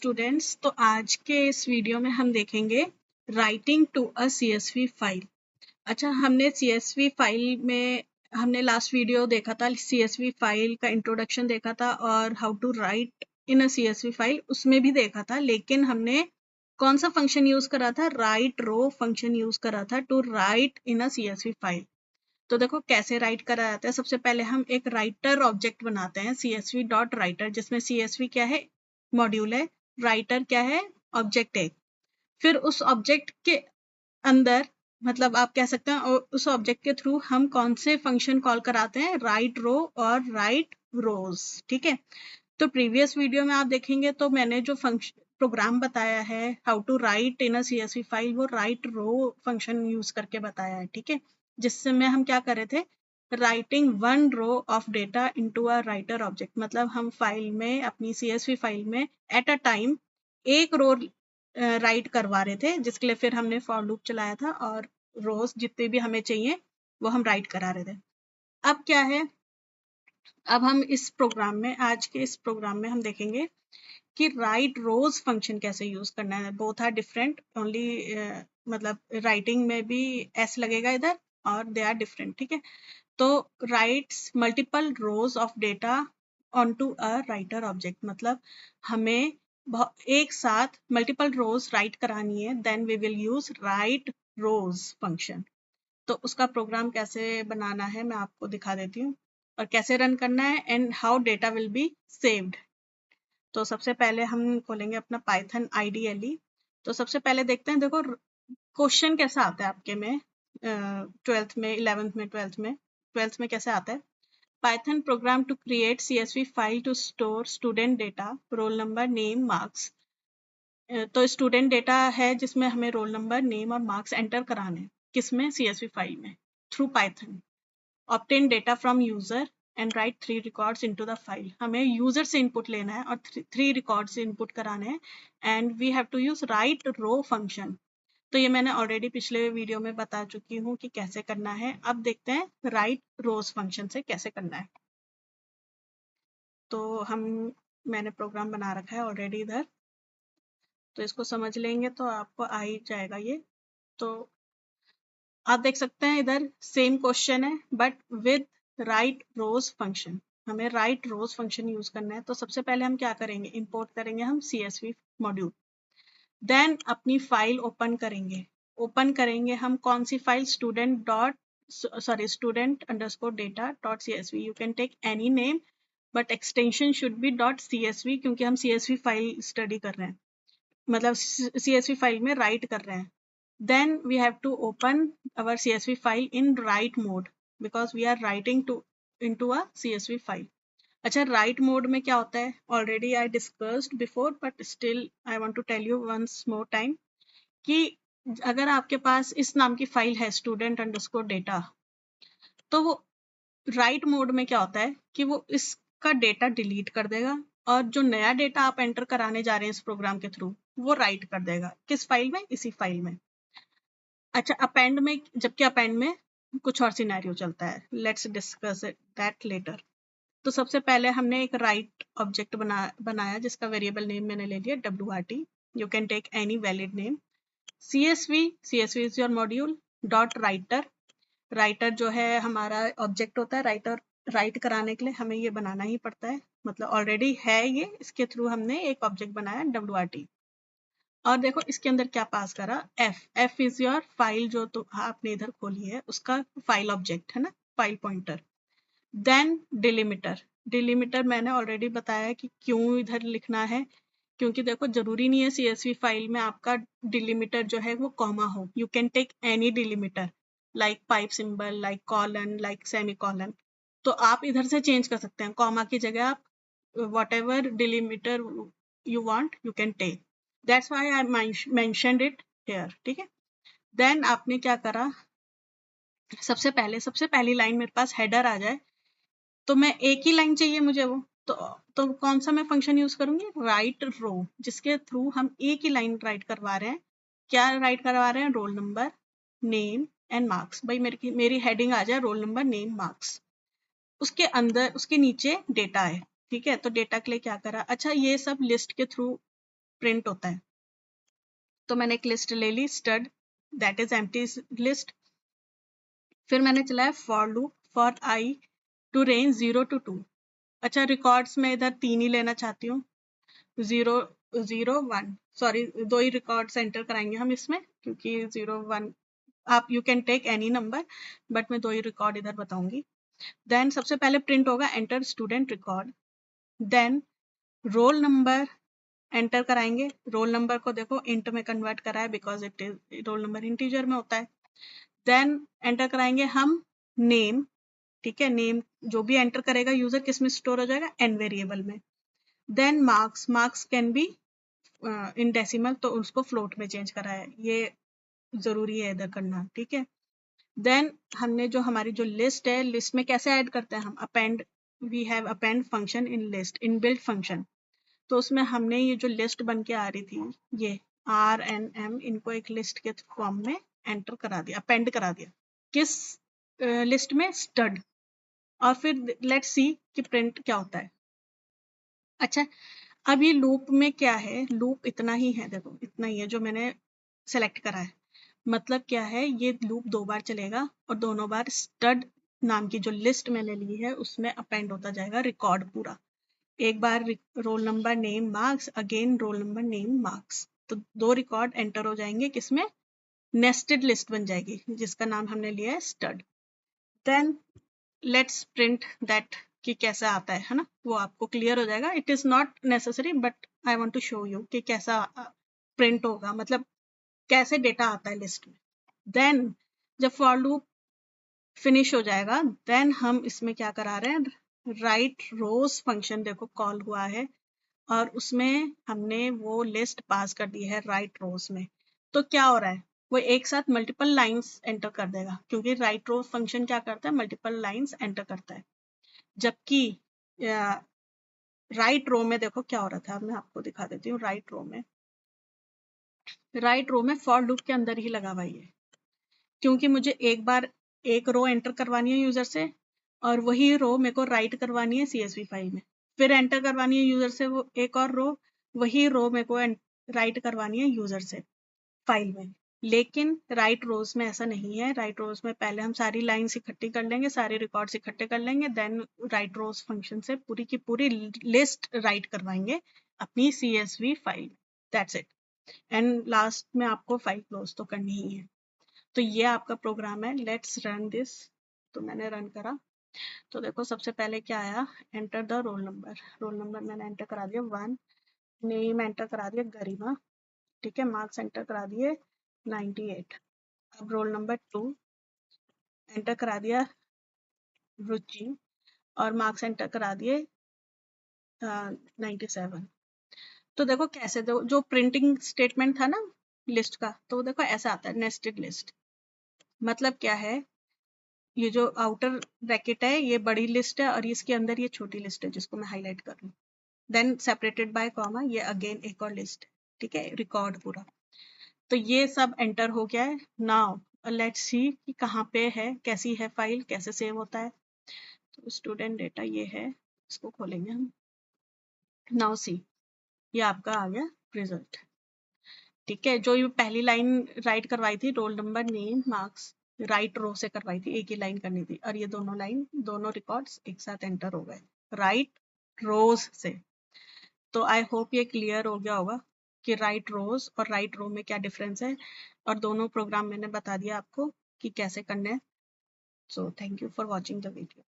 Students, तो आज के इस वीडियो में हम देखेंगे writing to a CSV file. अच्छा, हमने सीएसवी फाइल में हमने लास्ट वीडियो देखा था, सीएसवी फाइल का इंट्रोडक्शन देखा था और how to write in a CSV file उसमें भी देखा था। लेकिन हमने कौन सा फंक्शन यूज करा था? राइट रो फंक्शन यूज करा था to write in a CSV file. तो देखो कैसे राइट करा जाता है। सबसे पहले हम एक राइटर ऑब्जेक्ट बनाते हैं, सीएसवी डॉट राइटर, जिसमें सीएसवी क्या है? मॉड्यूल है। राइटर क्या है? ऑब्जेक्ट है। फिर उस ऑब्जेक्ट के अंदर, मतलब आप कह सकते हैं, और उस ऑब्जेक्ट के थ्रू हम कौन से फंक्शन कॉल कराते हैं? राइट रो और राइट रोज। ठीक है। तो प्रीवियस वीडियो में आप देखेंगे तो मैंने जो फंक्शन प्रोग्राम बताया है how to write in a CSV file, वो राइट रो फंक्शन यूज करके बताया है। ठीक है। जिसमें हम क्या कर रहे थे? Writing one row of data into a writer object. मतलब हम फाइल में, अपनी सीएसवी फाइल में एट अ टाइम एक रो राइट करवा रहे थे, जिसके लिए फिर हमने फॉर लूप चलाया था और रोज जितने भी हमें चाहिए वो हम राइट करा रहे थे। अब क्या है? अब हम इस प्रोग्राम में, आज के इस प्रोग्राम में हम देखेंगे कि राइट रोज फंक्शन कैसे यूज करना है। बोथ आर डिफरेंट ओनली, मतलब राइटिंग में भी एस लगेगा इधर और दे आर डिफरेंट। ठीक है। तो writes multiple rows of data on to a writer object, मतलब हमें एक साथ मल्टीपल रोज राइट करानी है, then we will use write rows function. तो उसका प्रोग्राम कैसे बनाना है मैं आपको दिखा देती हूँ, और कैसे रन करना है, and how data will be saved. तो सबसे पहले हम खोलेंगे अपना पाइथन आईडीएलई। तो सबसे पहले देखते हैं, देखो क्वेश्चन कैसा आता है आपके में, 12th में, 11th में, 12th में कैसे आता है? Python program to create CSV file to store student data, roll number, name, marks. तो स्टूडेंट डेटा है जिसमें हमें रोल नंबर, नेम और मार्क्स एंटर कराने हैं। किसमें? सीएसवी फाइल में, through Python. Obtain data from user and write 3 records into the file. हमें यूजर से इनपुट लेना है और 3 रिकॉर्ड्स इनपुट कराने हैं, and we have to use write row function. तो ये मैंने ऑलरेडी पिछले वीडियो में बता चुकी हूँ कि कैसे करना है। अब देखते हैं राइट रोज फंक्शन से कैसे करना है। तो मैंने प्रोग्राम बना रखा है ऑलरेडी इधर, तो इसको समझ लेंगे तो आपको आ ही जाएगा ये। तो आप देख सकते हैं इधर सेम क्वेश्चन है but with write rows function. हमें राइट रोज फंक्शन यूज करना है। तो सबसे पहले हम क्या करेंगे? इंपोर्ट करेंगे हम सीएसवी मॉड्यूल। देन अपनी फाइल ओपन करेंगे। ओपन करेंगे हम कौन सी file? Student underscore data dot CSV. You can take any name but extension should be dot CSV, क्योंकि हम सीएसवी फाइल स्टडी कर रहे हैं, मतलब सीएसवी फाइल में राइट कर रहे हैं। then we have to open our CSV file in write mode because we are writing into a CSV file. अच्छा, write mode में क्या होता है? Already I discussed before but still I want to tell you once more time कि अगर आपके पास इस नाम की फाइल है student underscore data, तो वो राइट मोड में क्या होता है कि वो इसका डेटा डिलीट कर देगा और जो नया डेटा आप एंटर कराने जा रहे हैं इस प्रोग्राम के थ्रू, वो राइट कर देगा। किस फाइल में? इसी फाइल में। अच्छा, अपेंड में, जबकि अपेंड में कुछ और सिनेरियो चलता है। Let's discuss that later. तो सबसे पहले हमने एक राइट ऑब्जेक्ट बनाया जिसका वेरिएबल नेम मैंने ले लिया WRT। You can take any valid name. CSV is your module dot writer. Writer जो है हमारा ऑब्जेक्ट होता है। राइटर राइट कराने के लिए हमें ये बनाना ही पड़ता है, मतलब ऑलरेडी है ये, इसके थ्रू हमने एक ऑब्जेक्ट बनाया WRT। और देखो इसके अंदर क्या पास करा? एफ इज योर फाइल, जो तो आपने इधर खोली है उसका फाइल ऑब्जेक्ट है ना, फाइल पॉइंटर। देन डिलीमिटर मैंने ऑलरेडी बताया कि क्यों इधर लिखना है, क्योंकि देखो जरूरी नहीं है सीएसवी फाइल में आपका डिलीमिटर जो है वो कॉमा हो। You can take any delimiter like pipe symbol, like colon, like semi colon. तो आप इधर से चेंज कर सकते हैं। कॉमा की जगह आप whatever delimiter you want you can take. That's why I mentioned it here. ठीक है। देन आपने क्या करा? सबसे पहली लाइन मेरे पास हेडर आ जाए तो मैं एक ही लाइन चाहिए मुझे वो, तो कौन सा मैं फंक्शन यूज करूंगी? राइट रो, जिसके थ्रू हम एक ही लाइन राइट करवा रहे हैं। क्या राइट करवा रहे हैं? Role number, name and marks. भाई मेरी हेडिंग आ जाए रोल नंबर, नेम, मार्क्स। उसके अंदर, उसके नीचे डेटा है। ठीक है। तो डेटा के लिए क्या करा? अच्छा, ये सब लिस्ट के थ्रू प्रिंट होता है। तो मैंने एक लिस्ट ले ली stud, that is empty list. फिर मैंने चलाया for loop for i to range 0 to 2। अच्छा, रिकॉर्ड्स में इधर 3 ही लेना चाहती हूँ, 0 0 1, सॉरी 2 ही रिकॉर्ड्स एंटर कराएंगे हम इसमें, क्योंकि 0 1 आप you can take any number, but मैं 2 ही रिकॉर्ड इधर बताऊंगी। देन सबसे पहले प्रिंट होगा enter student record, then roll number enter कराएंगे। रोल नंबर को देखो इंट में कन्वर्ट करा है because it is roll number integer में होता है। देन एंटर कराएंगे हम नेम, ठीक है, नेम जो भी एंटर करेगा यूजर किस में स्टोर हो जाएगा, एन वेरिएबल में। Then marks, marks can be in decimal, तो उसको फ्लोट में चेंज करा है, ये जरूरी है इधर करना, ठीक है। देन हमने जो हमारी जो लिस्ट है, लिस्ट में कैसे ऐड करते हैं हम, append, we have append function in list, in built function. तो उसमें हमने ये जो लिस्ट बन के आ रही थी, ये आर एन एम, इनको एक लिस्ट के फॉर्म में एंटर करा दिया, अपेंड करा दिया। किस लिस्ट में, स्टड। और फिर लेट्स सी कि प्रिंट क्या होता है। अच्छा, अब ये लूप में क्या है, लूप इतना ही है, देखो इतना ही है जो मैंने सेलेक्ट करा है। मतलब क्या है, ये लूप 2 बार चलेगा और दोनों बार स्टड नाम की जो लिस्ट मैंने ली है उसमें अपेंड होता जाएगा रिकॉर्ड पूरा। एक बार roll number name marks, again roll number name marks, तो 2 रिकॉर्ड एंटर हो जाएंगे किसमें, नेस्टेड लिस्ट बन जाएगी जिसका नाम हमने लिया है stud. Then let's print that कि कैसा आता है ना, वो आपको क्लियर हो जाएगा। It is not necessary but I want to show you कि कैसा प्रिंट होगा, मतलब कैसे डेटा आता है लिस्ट में। देन जब फॉर लूप फिनिश हो जाएगा, देन हम इसमें क्या करा रहे हैं, राइट रोज फंक्शन देखो कॉल हुआ है और उसमें हमने वो लिस्ट पास कर दी है राइट रोज में। तो क्या हो रहा है, वो एक साथ मल्टीपल लाइंस एंटर कर देगा, क्योंकि राइट रोज फंक्शन क्या करता है, मल्टीपल लाइंस एंटर करता है। जबकि राइट रो में देखो क्या हो रहा था, अब मैं आपको दिखा देती हूँ। राइट रो में फॉर लूप के अंदर ही लगा हुआ है, क्योंकि मुझे एक बार एक रो एंटर करवानी है यूजर से और वही रो मेरे को राइट करवानी है CSV फाइल में, फिर एंटर करवानी है यूजर से वो एक और रो, वही रो मेरे को राइट करवानी है यूजर से फाइल में। लेकिन राइट रोज में ऐसा नहीं है। राइट रोज में पहले हम सारी लाइन्स इकट्ठी कर लेंगे, सारे रिकॉर्ड्स इकट्ठे कर लेंगे, देन राइट रोज फंक्शन से पूरी की पूरी लिस्ट राइट करवाएंगे अपनी CSV file, that's it. And last में आपको फाइल क्लोज तो करनी ही है। तो ये आपका प्रोग्राम है, लेट्स रन दिस। तो मैंने रन करा तो देखो सबसे पहले क्या आया, enter the roll number. Roll number मैंने एंटर करा दिया 1, नेम एंटर करा दिया गरिमा, ठीक है, मार्क्स एंटर करा दिए 98। अब रोल नंबर 2 एंटर करा दिया रुचि और मार्क्स एंटर करा दिए 97। तो देखो कैसे, जो प्रिंटिंग स्टेटमेंट था ना लिस्ट का, तो देखो ऐसा आता है नेस्टेड लिस्ट। मतलब क्या है, ये जो आउटर ब्रैकेट है ये बड़ी लिस्ट है और इसके अंदर ये छोटी लिस्ट है जिसको मैं हाईलाइट कर लूँ, देन सेपरेटेड बाय कॉमा, ये अगेन एक और लिस्ट, ठीक है, रिकॉर्ड पूरा। तो ये सब एंटर हो गया है। नाउ लेट्स सी कि कहाँ पे है, कैसी है फाइल, कैसे सेव होता है। तो स्टूडेंट डेटा ये है, इसको खोलेंगे हम। नाउ सी, ये आपका आ गया रिजल्ट, ठीक है। जो ये पहली लाइन राइट करवाई थी, roll number name marks, write row से करवाई थी, एक ही लाइन करनी थी, और ये दोनों लाइन, दोनों रिकॉर्ड्स एक साथ एंटर हो गए राइट रोज से। तो आई होप ये क्लियर हो गया होगा कि राइट रोज और राइट रो में क्या डिफरेंस है, और दोनों प्रोग्राम मैंने बता दिया आपको कि कैसे करने हैं। So thank you for watching the video.